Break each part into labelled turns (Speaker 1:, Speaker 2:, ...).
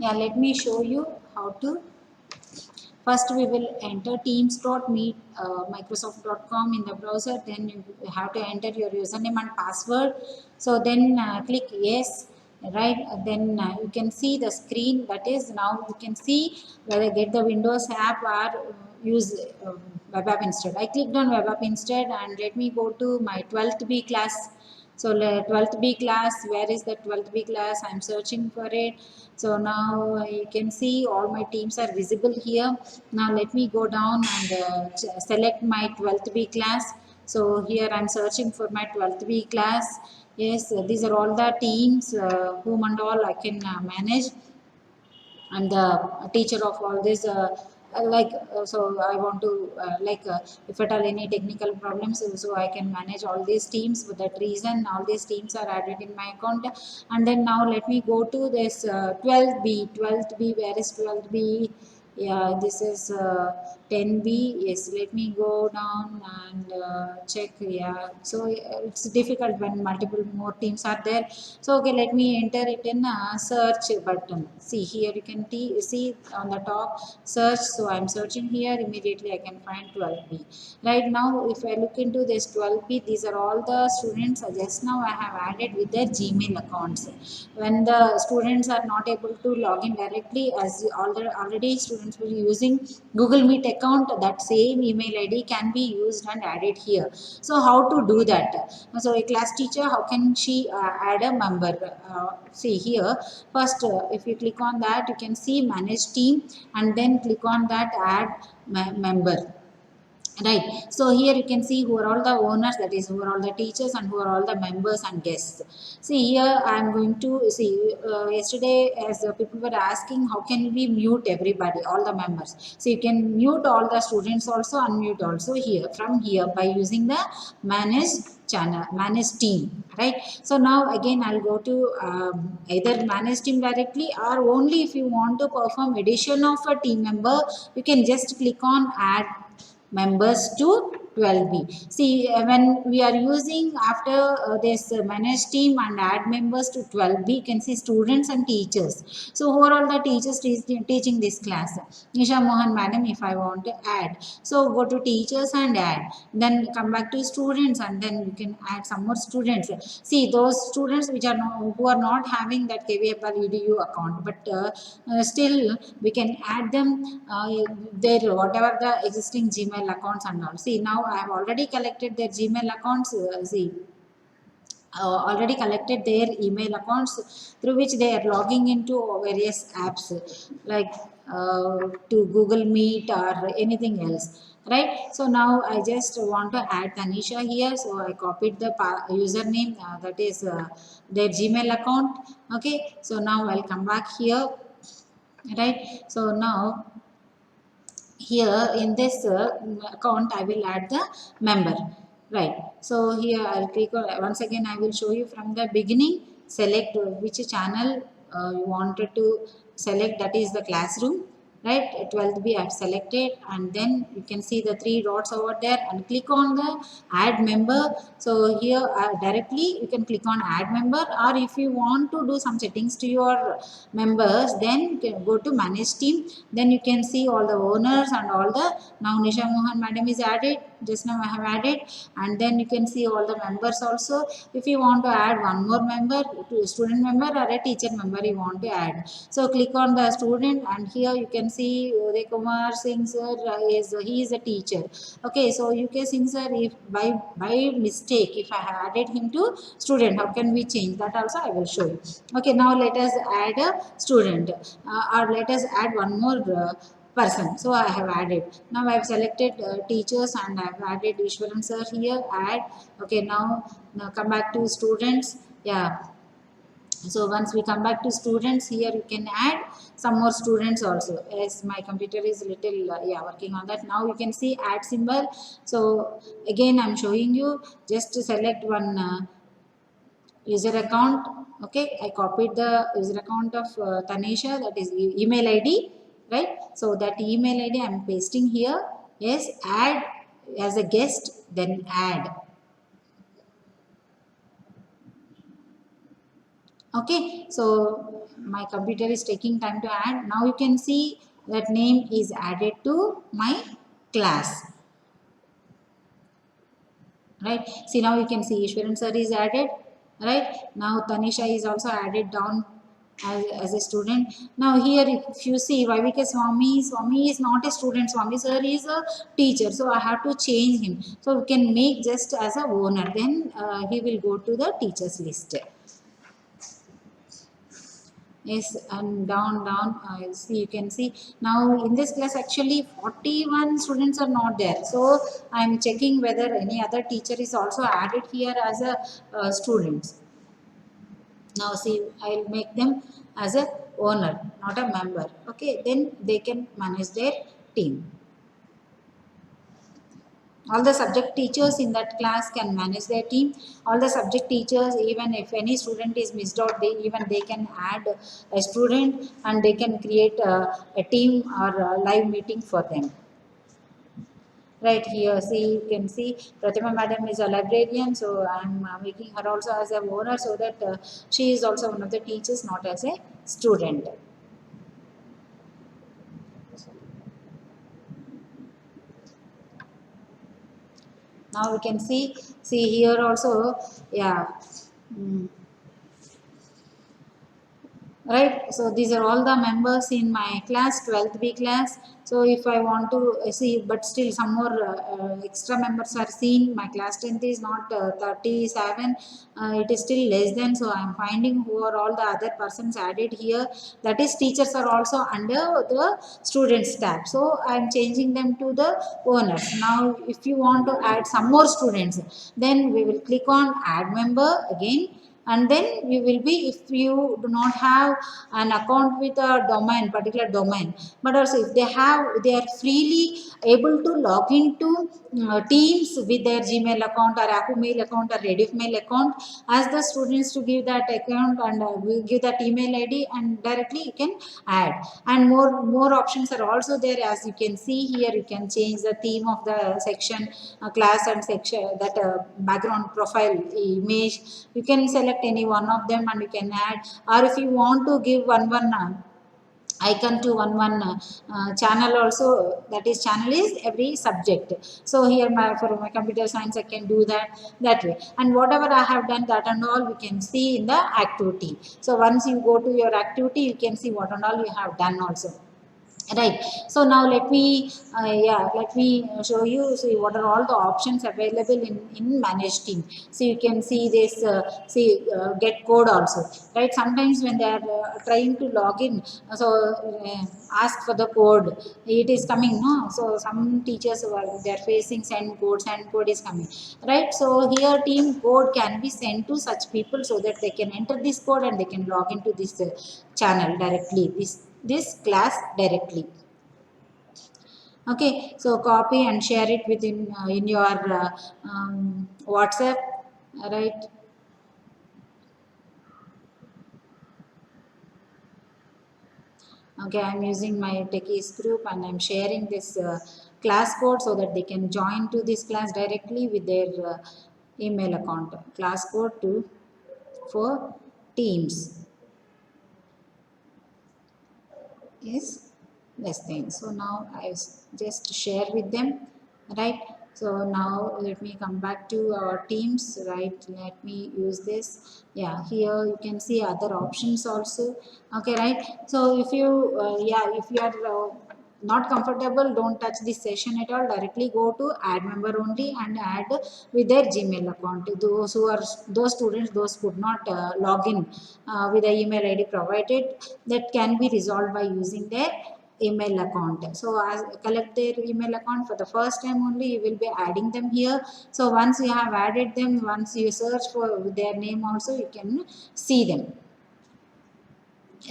Speaker 1: Yeah, let me show you how to. First, we will enter teams.meet microsoft.com in the browser. Then you have to enter your username and password. So then click yes. Right, then you can see the screen. That is, now you can see whether get the Windows app or use web app instead. I clicked on web app instead, and let me go to my 12th B class. So 12th B class, where is the 12th B class? I'm searching for it. So now you can see all my teams are visible here. Now let me go down and select my 12th B class. So here I'm searching for my 12th B class. Yes, these are all the teams whom and all I can manage. I'm the teacher of all this. So I want to if at all any technical problems, so I can manage all these teams. For that reason, all these teams are added in my account. And then now let me go to this 12B. 12B, where is 12B? Yeah, this is 10B. Yes, let me go down and check. Yeah, so it's difficult when multiple more teams are there. So okay, let me enter it in search button. See here, you can see on the top search. So I'm searching here. Immediately I can find 12B. Right now, if I look into this 12B, these are all the students. Just now I have added with their Gmail accounts. When the students are not able to log in directly, as already students were using Google Meet account, that same email ID can be used and added here. So how to do that? So a class teacher, how can she add a member? See here, first if you click on that, you can see manage team, and then click on that add member. Right, so here you can see who are all the owners, that is who are all the teachers and who are all the members and guests. See here, I am going to see yesterday, as people were asking, how can we mute everybody, all the members? So you can mute all the students also, unmute also here, from here, by using the manage channel, manage team. Right, so now again I'll go to either manage team directly, or only if you want to perform addition of a team member, you can just click on add members to 12B. See, when we are using after this manage team and add members to 12B, you can see students and teachers. So, who are all the teachers teaching this class? Nisha Mohan madam, if I want to add. So, go to teachers and add. Then come back to students, and then you can add some more students. See, those students which are who are not having that KVFR EDU account, but still we can add them their whatever the existing Gmail accounts and all. See, now I have already collected their Gmail accounts. Already collected their email accounts through which they are logging into various apps like to Google Meet or anything else. Right, so now I just want to add Tanisha here, so I copied the username, that is their Gmail account. Okay, so now I'll come back here. Right, so now here in this account I will add the member. Right, so here I'll click on, once again I will show you from the beginning. Select which channel you wanted to select, that is the classroom. Right, 12B I've selected, and then you can see the three dots over there, and click on the add member. So here directly you can click on add member, or if you want to do some settings to your members, then you can go to manage team. Then you can see all the owners and all the, now Nisha Mohan madam is added, just now I have added, and then you can see all the members also. If you want to add one more member, to student member or a teacher member you want to add, so click on the student, and here you can see Uday Kumar Singh sir he is a teacher. Okay, so UK Singh sir, if by mistake if I have added him to student, how can we change that also I will show you. Okay, now let us add a student, or let us add one more person. So I have added, now I have selected teachers, and I have added Ishwaran sir here, add. Okay, now come back to students. Yeah, so once we come back to students, here you can add some more students also. As my computer is little yeah, working on that. Now you can see add symbol. So again I'm showing you, just to select one user account. Okay, I copied the user account of Tanisha, that is email ID. Right, so that email ID I'm pasting here. Yes, add as a guest, then add. Okay, so my computer is taking time to add. Now you can see that name is added to my class. Right, see now you can see Ishwaran sir is added. Right, now Tanisha is also added down as a student. Now here if you see Viveka Swami is not a student, Swami sir is a teacher, so I have to change him, so we can make just as a owner, then he will go to the teachers list. Yes, and down see, you can see now in this class actually 41 students are not there, so I'm checking whether any other teacher is also added here as a students. Now see, I'll make them as a owner, not a member. Okay, then they can manage their team. All the subject teachers in that class can manage their team. All the subject teachers, even if any student is missed out, they can add a student and they can create a team or a live meeting for them. Right here, see, you can see Pratima madam is a librarian, so I'm making her also as a owner, so that she is also one of the teachers, not as a student. Now we can see here also, yeah. Mm. Right, so these are all the members in my class, 12th B class. So if I want to see, but still some more extra members are seen, my class strength is not 37, it is still less than, so I am finding who are all the other persons added here. That is, teachers are also under the students tab, so I am changing them to the owners. Now if you want to add some more students, then we will click on add member again, and then you will be, if you do not have an account with a domain, particular domain, but also if they are freely able to log into teams with their Gmail account or Yahoo mail account or Rediff mail account, ask the students to give that account and we give that email ID, and directly you can add. And more options are also there. As you can see here, you can change the theme of the section, class and section, that background profile image. You can select any one of them and you can add, or if you want to give one icon to one channel also, that is channel is every subject. So here for my computer science I can do that way, and whatever I have done, that and all we can see in the activity. So once you go to your activity, you can see what and all you have done also. Right, so now let me show you, see what are all the options available in manage team. So you can see this, get code also. Right, sometimes when they are trying to log in, so ask for the code, it is coming, no? So some teachers they are facing send code is coming. Right, so here team code can be sent to such people, so that they can enter this code and they can log into this channel directly, this class directly. Okay, so copy and share it within in your WhatsApp. Right, okay, I'm using my techies group and I'm sharing this class code, so that they can join to this class directly with their email account. Class code to for teams is this thing. So now I just share with them. Right, so now let me come back to our teams. Right, let me use this. Yeah, here you can see other options also. Okay, right, so if you if you are not comfortable, don't touch this session at all, directly go to add member only and add with their Gmail account. Those students, those could not log in with the email ID provided, that can be resolved by using their email account. So as collect their email account for the first time only, you will be adding them here. So once you have added them, once you search for their name also, you can see them.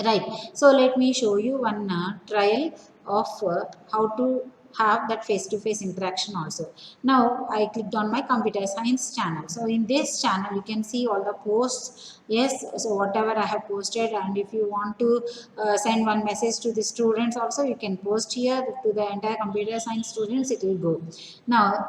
Speaker 1: Right, so let me show you one trial of how to have that face-to-face interaction also. Now I clicked on my computer science channel. So in this channel you can see all the posts. Yes, so whatever I have posted, and if you want to send one message to the students also, you can post here to the entire computer science students, it will go. Now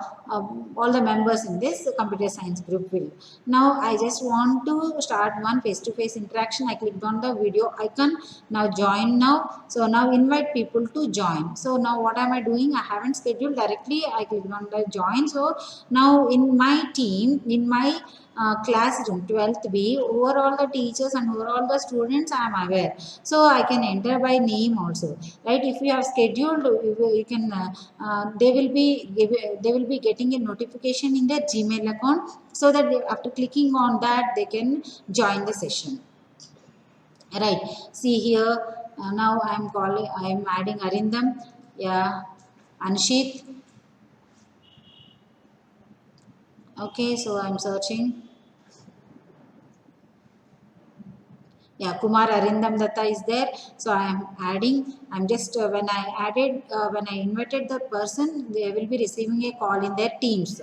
Speaker 1: all the members in this computer science group will. Now I just want to start one face-to-face interaction. I clicked on the video icon. Now join now. So now invite people to join. So now what am I doing? I haven't scheduled directly. I clicked on the join. So now in my team, in my classroom 12th B, over all the teachers and over all the students I am aware. So I can enter by name also, right? If you have scheduled, you can they will be getting a notification in their Gmail account, so that after clicking on that they can join the session, right? See here, now I am adding Arindam, yeah, Anshit. Okay, so I'm searching. Yeah, Kumar Arindam Datta is there. So I am adding. I'm just when I invited the person, they will be receiving a call in their teams.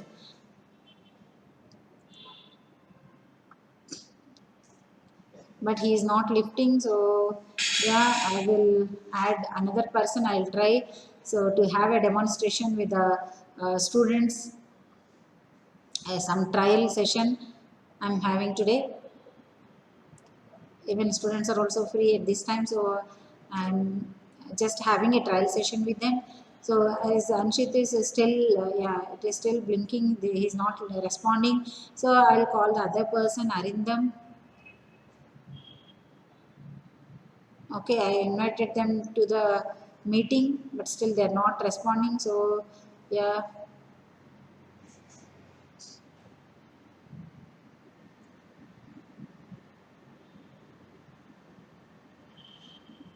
Speaker 1: But he is not lifting. So yeah, I will add another person. I'll try. So to have a demonstration with the students, some trial session I'm having today. Even students are also free at this time, so I'm just having a trial session with them. So as Anshit is still yeah, it is still blinking, he's not responding. So I'll call the other person, Arindam. Okay, I invited them to the meeting, but still they're not responding. So yeah.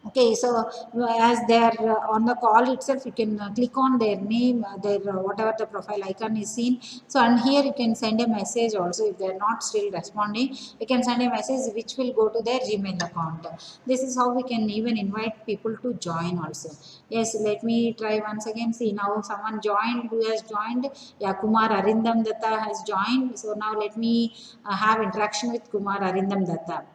Speaker 1: Okay, so as they're on the call itself, you can click on their name, their whatever the profile icon is seen. So and here you can send a message also. If they're not still responding, you can send a message which will go to their Gmail account. This is how we can even invite people to join also. Yes, let me try once again. See, now someone joined. Who has joined? Yeah, Kumar Arindam Datta has joined. So now let me have interaction with Kumar Arindam Datta.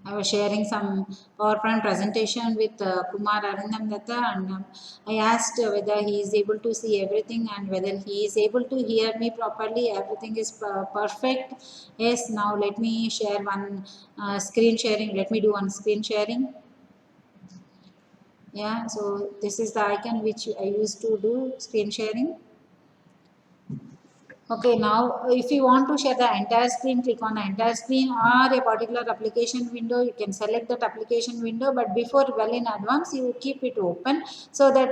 Speaker 1: I was sharing some PowerPoint presentation with Kumar Arindam Datta, and I asked whether he is able to see everything and whether he is able to hear me properly. Everything is perfect. Yes, now let me share one screen sharing. Let me do one screen sharing. Yeah, so this is the icon which I used to do screen sharing. Okay, now if you want to share the entire screen, click on the entire screen or a particular application window. You can select that application window, but before well in advance, you keep it open so that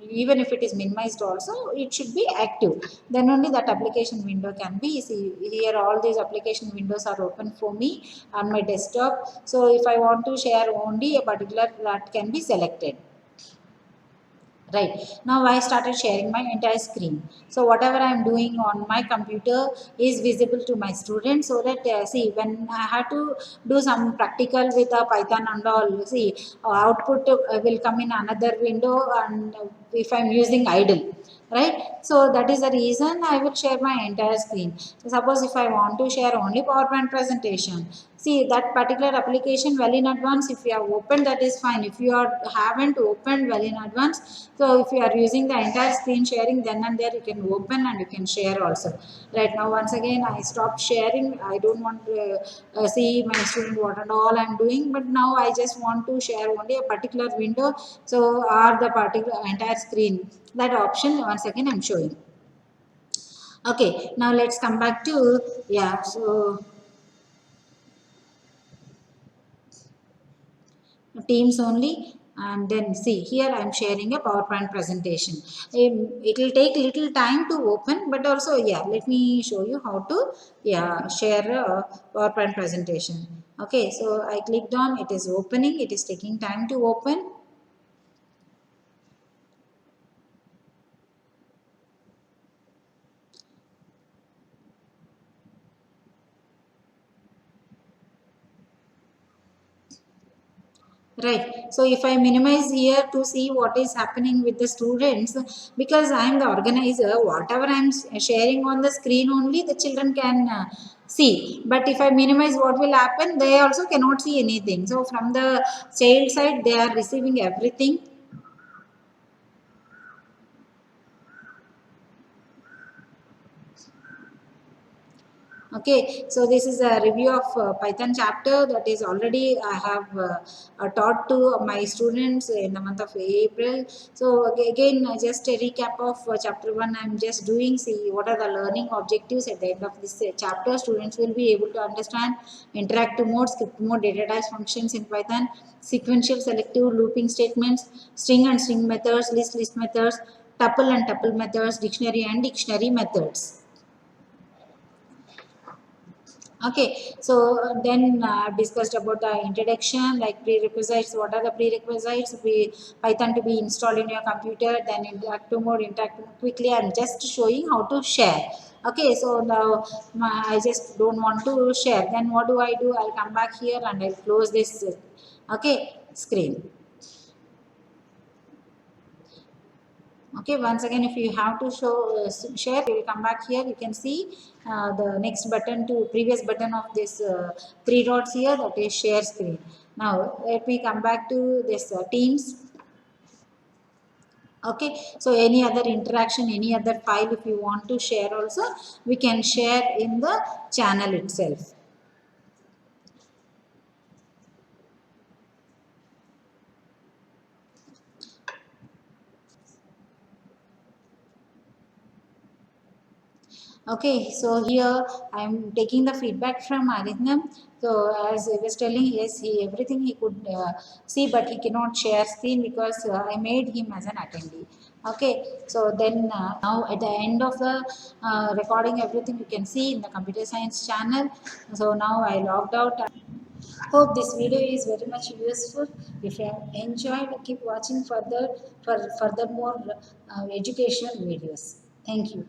Speaker 1: even if it is minimized also, it should be active. Then only that application window can be. See here, all these application windows are open for me on my desktop. So if I want to share only a particular, that can be selected. Right, now I started sharing my entire screen. So whatever I am doing on my computer is visible to my students, so that see, when I had to do some practical with a Python and all, see, output will come in another window, and if I'm using idle, right? So that is the reason I will share my entire screen. So suppose if I want to share only PowerPoint presentation, see that particular application well in advance, if you have opened, that is fine. If you haven't opened well in advance, so if you are using the entire screen sharing, then and there you can open and you can share also. Right, now once again I stop sharing. I don't want to see my student what and all I'm doing, but now I just want to share only a particular window, so or the particular entire screen. That option once again I'm showing. Okay, now let's come back to, yeah, so Teams only. And then see here, I'm sharing a PowerPoint presentation. It will take little time to open, but also, yeah, let me show you how to, yeah, share a PowerPoint presentation. Okay, so I clicked on, it is opening, it is taking time to open. Right. So if I minimize here to see what is happening with the students, because I am the organizer, whatever I am sharing on the screen only the children can see. But if I minimize, what will happen? They also cannot see anything. So from the child side, they are receiving everything. Okay, so this is a review of Python chapter that is already I have taught to my students in the month of April. So again, just a recap of chapter 1 I am just doing. See what are the learning objectives at the end of this chapter. Students will be able to understand interactive mode, script mode, data types, functions in Python, sequential, selective, looping statements, string and string methods, list methods, tuple and tuple methods, dictionary and dictionary methods. Okay, so then discussed about the introduction, like prerequisites. What are the prerequisites? Python to be installed in your computer, then interactive mode, quickly. I'm just showing how to share. Okay, so now I just don't want to share. Then what do? I'll come back here and I'll close this. Okay, screen. Okay, once again, if you have to show share, you will come back here. You can see the next button to previous button of this three dots here, that is share screen. Now let me come back to this Teams. Okay, so any other interaction, any other file if you want to share also, we can share in the channel itself. Okay, so here I am taking the feedback from Arindam. So as I was telling, yes, everything he could see, but he cannot share screen because I made him as an attendee. Okay, so then now at the end of the recording, everything you can see in the computer science channel. So now I logged out. Hope this video is very much useful. If you have enjoyed, keep watching further for furthermore educational videos. Thank you.